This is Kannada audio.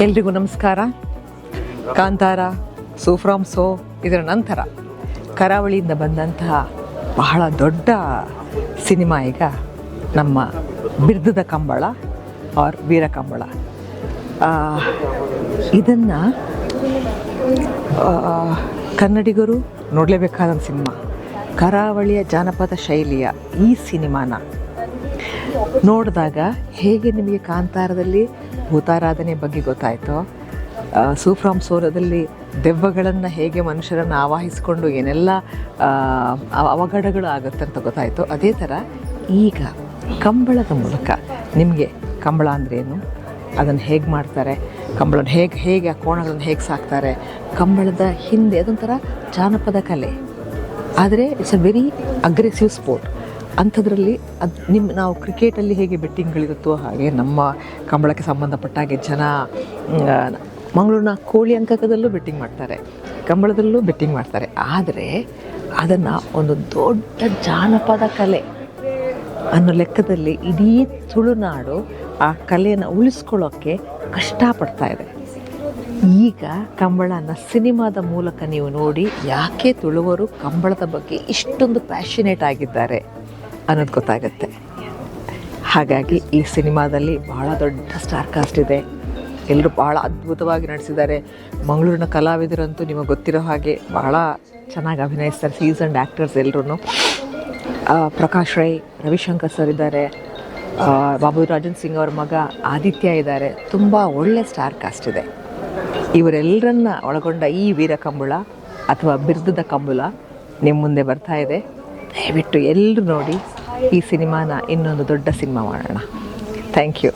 ಎಲ್ರಿಗೂ ನಮಸ್ಕಾರ. ಕಾಂತಾರ, ಸೂಫ್ರಾಮ್ ಸೋ ಇದರ ನಂತರ ಕರಾವಳಿಯಿಂದ ಬಂದಂತಹ ಬಹಳ ದೊಡ್ಡ ಸಿನಿಮಾ ಈಗ ನಮ್ಮ ಬಿರ್ದದ ಕಂಬಳ ಆರ್ ವೀರ ಕಂಬಳ. ಇದನ್ನು ಕನ್ನಡಿಗರು ನೋಡಲೇಬೇಕಾದ ಸಿನಿಮಾ. ಕರಾವಳಿಯ ಜಾನಪದ ಶೈಲಿಯ ಈ ಸಿನಿಮಾನ ನೋಡಿದಾಗ ಹೇಗೆ ನಿಮಗೆ ಕಾಂತಾರದಲ್ಲಿ ಭೂತಾರಾಧನೆ ಬಗ್ಗೆ ಗೊತ್ತಾಯಿತೋ, ಸೂಫ್ರಾಮ್ ಸೋರದಲ್ಲಿ ದೆವ್ವಗಳನ್ನು ಹೇಗೆ ಮನುಷ್ಯರನ್ನು ಆವಾಹಿಸಿಕೊಂಡು ಏನೆಲ್ಲ ಅವಘಡಗಳು ಆಗುತ್ತೆ ಅಂತ ಗೊತ್ತಾಯಿತು, ಅದೇ ಥರ ಈಗ ಕಂಬಳದ ಮೂಲಕ ನಿಮಗೆ ಕಂಬಳ ಅಂದ್ರೇನು, ಅದನ್ನು ಹೇಗೆ ಮಾಡ್ತಾರೆ, ಕಂಬಳನ ಹೇಗೆ ಆ ಕೋಣಗಳನ್ನು ಹೇಗೆ ಸಾಕ್ತಾರೆ, ಕಂಬಳದ ಹಿಂದೆ ಅದೊಂಥರ ಜಾನಪದ ಕಲೆ, ಆದರೆ it's a very aggressive sport. ಅಂಥದ್ರಲ್ಲಿ ನಾವು ಕ್ರಿಕೆಟಲ್ಲಿ ಹೇಗೆ ಬೆಟ್ಟಿಂಗ್ಗಳಿರುತ್ತೋ ಹಾಗೆ ನಮ್ಮ ಕಂಬಳಕ್ಕೆ ಸಂಬಂಧಪಟ್ಟ ಹಾಗೆ ಜನ ಮಂಗಳೂರಿನ ಕೋಳಿ ಅಂಕಕದಲ್ಲೂ ಬೆಟ್ಟಿಂಗ್ ಮಾಡ್ತಾರೆ, ಕಂಬಳದಲ್ಲೂ ಬೆಟ್ಟಿಂಗ್ ಮಾಡ್ತಾರೆ. ಆದರೆ ಅದನ್ನು ಒಂದು ದೊಡ್ಡ ಜಾನಪದ ಕಲೆ ಅನ್ನೋ ಲೆಕ್ಕದಲ್ಲಿ ಇಡೀ ತುಳುನಾಡು ಆ ಕಲೆಯನ್ನು ಉಳಿಸ್ಕೊಳ್ಳೋಕ್ಕೆ ಕಷ್ಟಪಡ್ತಾ ಇದೆ. ಈಗ ಕಂಬಳನ ಸಿನಿಮಾದ ಮೂಲಕ ನೀವು ನೋಡಿ ಯಾಕೆ ತುಳುವರು ಕಂಬಳದ ಬಗ್ಗೆ ಇಷ್ಟೊಂದು ಪ್ಯಾಷನೇಟ್ ಆಗಿದ್ದಾರೆ ಅನ್ನೋದು ಗೊತ್ತಾಗುತ್ತೆ. ಹಾಗಾಗಿ ಈ ಸಿನಿಮಾದಲ್ಲಿ ಬಹಳ ದೊಡ್ಡ ಸ್ಟಾರ್ ಕಾಸ್ಟ್ ಇದೆ, ಎಲ್ಲರೂ ಭಾಳ ಅದ್ಭುತವಾಗಿ ನಡೆಸಿದ್ದಾರೆ. ಮಂಗಳೂರಿನ ಕಲಾವಿದರಂತೂ ನಿಮಗೆ ಗೊತ್ತಿರೋ ಹಾಗೆ ಭಾಳ ಚೆನ್ನಾಗಿ ಅಭಿನಯಿಸ್ತಾರೆ, ಸೀಸನ್ಡ್ ಆ್ಯಕ್ಟರ್ಸ್ ಎಲ್ಲರೂ. ಪ್ರಕಾಶ್ ರೈ, ರವಿಶಂಕರ್ ಸರ್ ಇದ್ದಾರೆ, ಬಾಬು ರಾಜನ್ ಸಿಂಗ್ ಅವ್ರ ಮಗ ಆದಿತ್ಯ ಇದ್ದಾರೆ. ತುಂಬ ಒಳ್ಳೆ ಸ್ಟಾರ್ ಕಾಸ್ಟ್ ಇದೆ. ಇವರೆಲ್ಲರನ್ನ ಒಳಗೊಂಡ ಈ ವೀರ ಕಂಬಳ ಅಥವಾ ಬಿರ್ದದ ಕಂಬಳ ನಿಮ್ಮ ಮುಂದೆ ಬರ್ತಾ ಇದೆ. ದಯವಿಟ್ಟು ಎಲ್ಲರೂ ನೋಡಿ ಈ ಸಿನಿಮಾನ ಇನ್ನೊಂದು ದೊಡ್ಡ ಸಿನಿಮಾ ಮಾಡೋಣ. Thank you.